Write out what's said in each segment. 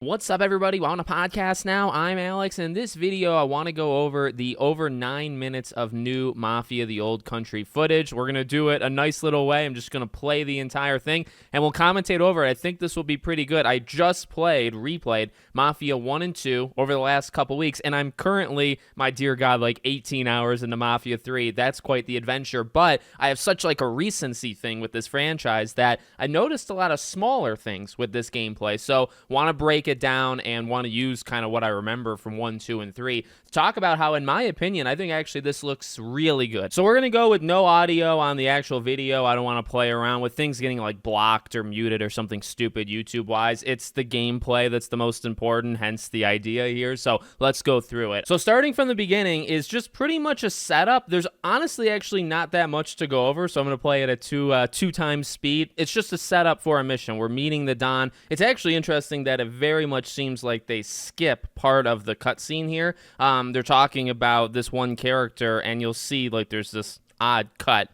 What's up, everybody? We're on a podcast now. I'm Alex, and in this video, I want to go over the over 9 minutes of new Mafia, the Old Country footage. We're going to do it a nice little way. I'm just going to play the entire thing, and we'll commentate over it. I think this will be pretty good. I just replayed Mafia 1 and 2 over the last couple weeks, and I'm currently, my dear God, like 18 hours into Mafia 3. That's quite the adventure, but I have such like a recency thing with this franchise that I noticed a lot of smaller things with this gameplay, so want to break it down and want to use kind of what I remember from 1, 2, and 3 to talk about how, in my opinion, I think actually this looks really good. So we're going to go with no audio on the actual video. I don't want to play around with things getting like blocked or muted or something stupid YouTube-wise. It's the gameplay that's the most important, hence the idea here. So let's go through it. So starting from the beginning is just pretty much a setup. There's honestly actually not that much to go over, so I'm going to play it at two times speed. It's just a setup for a mission. We're meeting the Don. It's actually interesting that it very much seems like they skip part of the cutscene here. They're talking about this one character, and you'll see like there's this odd cut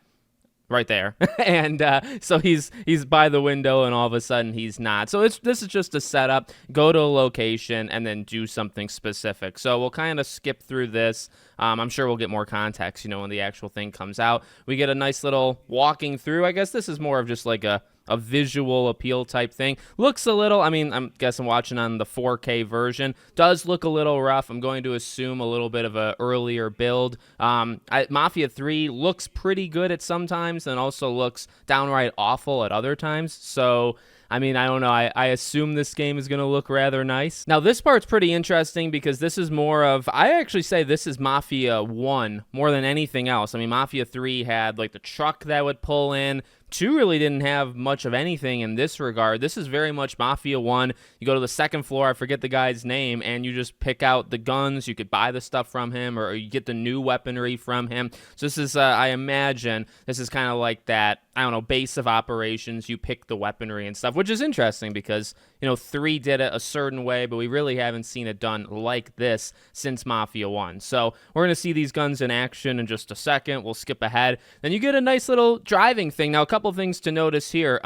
right there, and so he's by the window, and all of a sudden he's not. So this is just a setup. Go to a location and then do something specific. So we'll kind of skip through this. I'm sure we'll get more context, when the actual thing comes out. We get a nice little walking through. I guess this is more of just like a visual appeal type thing. Looks a little, I guess I'm watching on the 4K version. Does look a little rough. I'm going to assume a little bit of a earlier build. Mafia 3 looks pretty good at some times and also looks downright awful at other times. So I don't know. I assume this game is going to look rather nice. Now, this part's pretty interesting because this is more of, I actually say this is Mafia 1 more than anything else. Mafia 3 had like the truck that would pull in. 2 really didn't have much of anything in this regard. This is very much Mafia 1. You go to the second floor, I forget the guy's name, and you just pick out the guns. You could buy the stuff from him, or you get the new weaponry from him. So this is, I imagine, this is kind of like that, base of operations. You pick the weaponry and stuff, which is interesting because, 3 did it a certain way, but we really haven't seen it done like this since Mafia 1. So we're going to see these guns in action in just a second. We'll skip ahead. Then you get a nice little driving thing. Now, a couple things to notice here.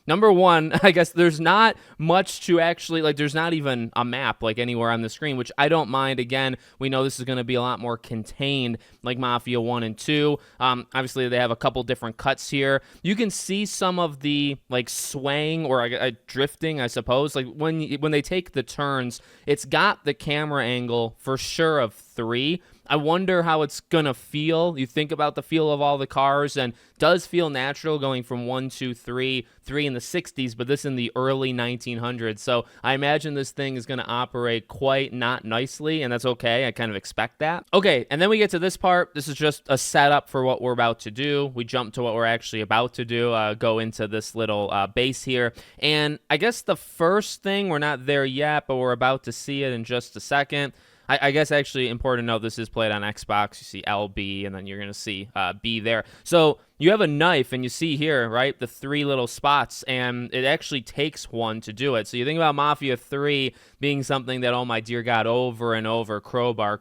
Number one, I guess there's not much to actually, like, there's not even a map, like, anywhere on the screen, which I don't mind. Again, we know this is going to be a lot more contained, like Mafia 1 and 2. Obviously, they have a couple different cuts here. You can see some of the, like, swaying or drifting, I suppose. Like, when they take the turns, it's got the camera angle, for sure, of 3. I wonder how it's going to feel. You think about the feel of all the cars, and does feel natural going from 1, 2, 3 in the 60s, but this in the early 1900s. So I imagine this thing is going to operate quite not nicely, and that's okay. I kind of expect that. Okay, and then we get to this part. This is just a setup for what we're about to do. We jump to what we're actually about to do, go into this little base here. And I guess the first thing, we're not there yet, but we're about to see it in just a second. I guess actually important to note this is played on Xbox. You see LB, and then you're going to see B there. So you have a knife, and you see here, right, the 3 little spots, and it actually takes 1 to do it. So you think about Mafia 3 being something that, oh my dear God, over and over, crowbar.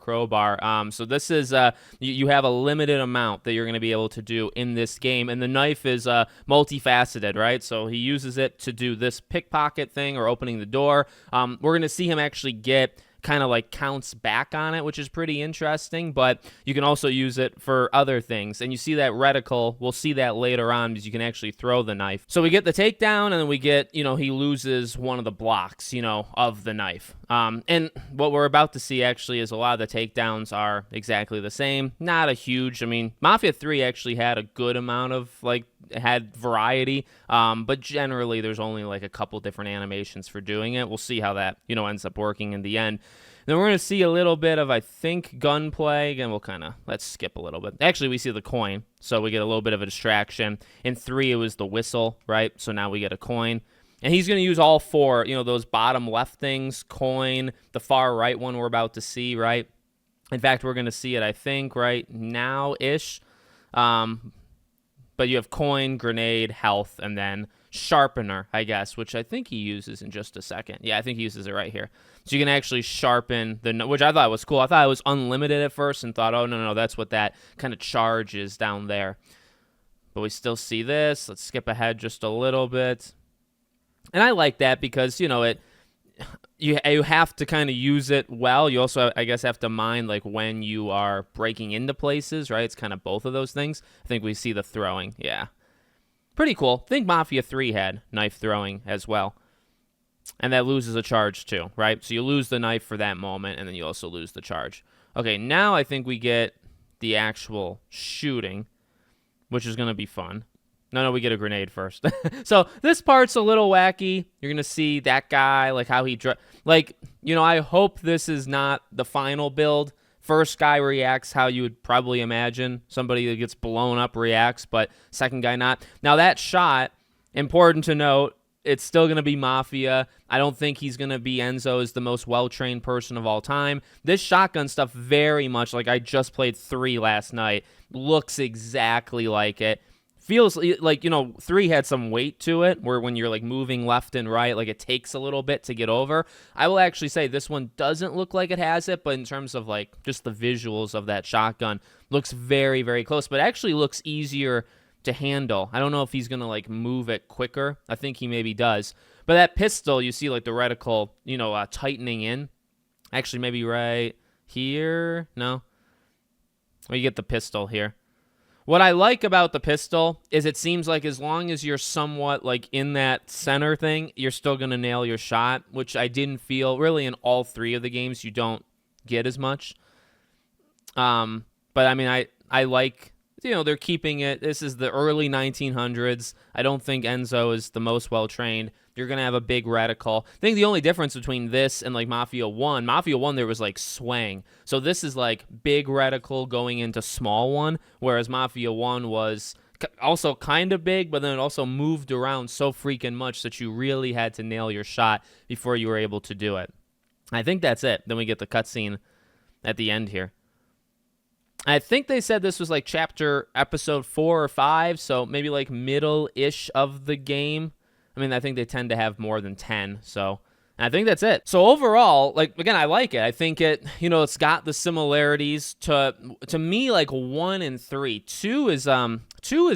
So this is, you have a limited amount that you're going to be able to do in this game, and the knife is multifaceted, right? So he uses it to do this pickpocket thing or opening the door. We're going to see him actually get kind of like counts back on it, which is pretty interesting, but you can also use it for other things. And you see that reticle, we'll see that later on because you can actually throw the knife. So we get the takedown, and then we get, he loses one of the blocks, of the knife. And what we're about to see actually is a lot of the takedowns are exactly the same. Not a huge, Mafia 3 actually had a good amount of, had variety, but generally there's only like a couple different animations for doing it. We'll see how that, ends up working in the end. Then we're going to see a little bit of, I think, gunplay. Again, let's skip a little bit. Actually, we see the coin, so we get a little bit of a distraction. In 3, it was the whistle, right? So now we get a coin. And he's going to use all 4, those bottom left things, coin, the far right one we're about to see, right? In fact, we're going to see it, I think, right now-ish. But you have coin, grenade, health, and then sharpener, I guess, which I think he uses in just a second. Yeah, I think he uses it right here. So you can actually sharpen which I thought was cool. I thought it was unlimited at first and thought, oh, no, that's what that kind of charge is down there. But we still see this. Let's skip ahead just a little bit. And I like that because, you have to kind of use it well. You also, I guess, have to mind like when you are breaking into places, right? It's kind of both of those things. I think we see the throwing. Yeah. Pretty cool. I think Mafia 3 had knife throwing as well. And that loses a charge too, right? So you lose the knife for that moment, and then you also lose the charge. Okay, now I think we get the actual shooting, which is going to be fun. No, we get a grenade first. So this part's a little wacky. You're going to see that guy, like how he... I hope this is not the final build. First guy reacts how you would probably imagine somebody that gets blown up reacts, but second guy not. Now that shot, important to note, it's still going to be Mafia. I don't think he's going to be Enzo as the most well-trained person of all time. This shotgun stuff very much, like I just played 3 last night, looks exactly like it. Feels like, 3 had some weight to it, where when you're like moving left and right, like it takes a little bit to get over. I will actually say this one doesn't look like it has it, but in terms of like just the visuals of that shotgun, looks very, very close, but actually looks easier to handle. I don't know if he's going to like move it quicker. I think he maybe does. But that pistol, you see like the reticle, tightening in. Actually, maybe right here. No. Well, you get the pistol here. What I like about the pistol is it seems like as long as you're somewhat like in that center thing, you're still going to nail your shot, which I didn't feel really in all 3 of the games. You don't get as much. But I mean, I like... they're keeping it. This is the early 1900s. I don't think Enzo is the most well-trained. You're going to have a big reticle. I think the only difference between this and, like, Mafia 1, there was, like, swang. So this is, like, big reticle going into small one, whereas Mafia 1 was also kind of big, but then it also moved around so freaking much that you really had to nail your shot before you were able to do it. I think that's it. Then we get the cutscene at the end here. I think they said this was like episode 4 or 5, so maybe like middle-ish of the game. I mean, I think they tend to have more than 10, so I think that's it. So overall, like, again, I like it. I think it, it's got the similarities to me, like 1 and 3. 2 is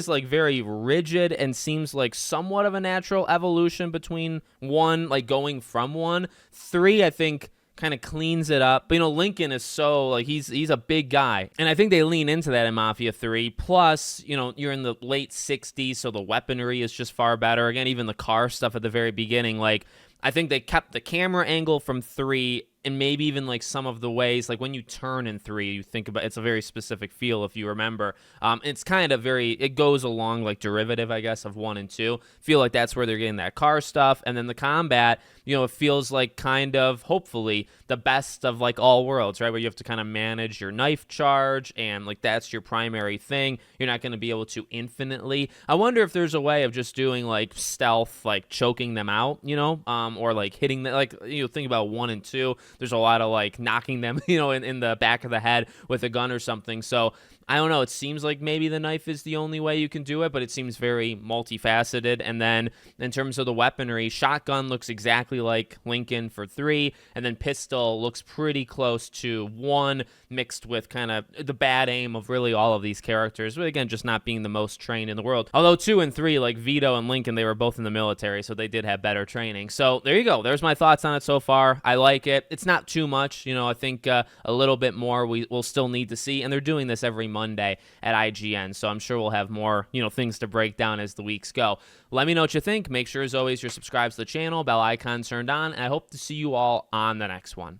like very rigid and seems like somewhat of a natural evolution between 1, like going from 1. 3, I think, kind of cleans it up. But, Lincoln is so, like, he's a big guy. And I think they lean into that in Mafia 3. Plus, you're in the late 60s, so the weaponry is just far better. Again, even the car stuff at the very beginning, like, I think they kept the camera angle from 3 and maybe even like some of the ways, like when you turn in 3, you think about it's a very specific feel if you remember. It's kind of it goes along like derivative, I guess, of 1 and 2. Feel like that's where they're getting that car stuff. And then the combat, it feels like kind of, hopefully, the best of like all worlds, right? Where you have to kind of manage your knife charge and like that's your primary thing. You're not going to be able to infinitely. I wonder if there's a way of just doing like stealth, like choking them out, or like hitting them, like, think about 1 and 2. There's a lot of like knocking them, in the back of the head with a gun or something. So I don't know. It seems like maybe the knife is the only way you can do it, but it seems very multifaceted. And then in terms of the weaponry, shotgun looks exactly like Lincoln for 3, and then pistol looks pretty close to 1, mixed with kind of the bad aim of really all of these characters. But again, just not being the most trained in the world. Although 2 and 3, like Vito and Lincoln, they were both in the military, so they did have better training. So there you go. There's my thoughts on it so far. I like it. It's not too much. I think a little bit more we'll still need to see. And they're doing this every Monday at IGN, so I'm sure we'll have more, things to break down as the weeks go. Let me know what you think. Make sure, as always, you're subscribed to the channel, bell icon turned on, and I hope to see you all on the next one.